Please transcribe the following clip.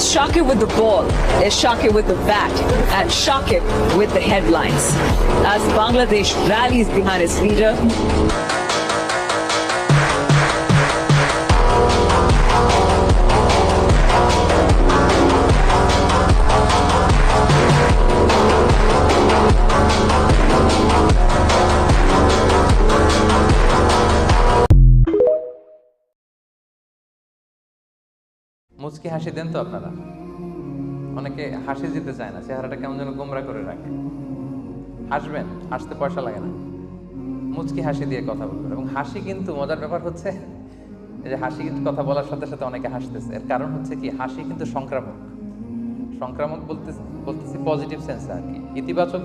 Let's shock it with the ball, let's shock it with the bat, and shock it with the headlines. As Bangladesh rallies behind its leader, মুচকি হাসি দেন তো আপনারা? অনেকে হাসি দিতে চায় না, চেহারাটা কেমন যেন গোমরা করে রাখে। হাসবেন, হাসতে পয়সা লাগে না, মুচকি হাসি দিয়ে কথা বলবেন। এবং হাসি কিন্তু মজার ব্যাপার হচ্ছে এই যে হাসি কিন্তু কথা বলার সাথে সাথে অনেকে হাসতেছে, এর কারণ হচ্ছে কি হাসি কিন্তু সংক্রামক। সংক্রামক বলতেছি পজিটিভ সেন্সে আর কি, ইতিবাচক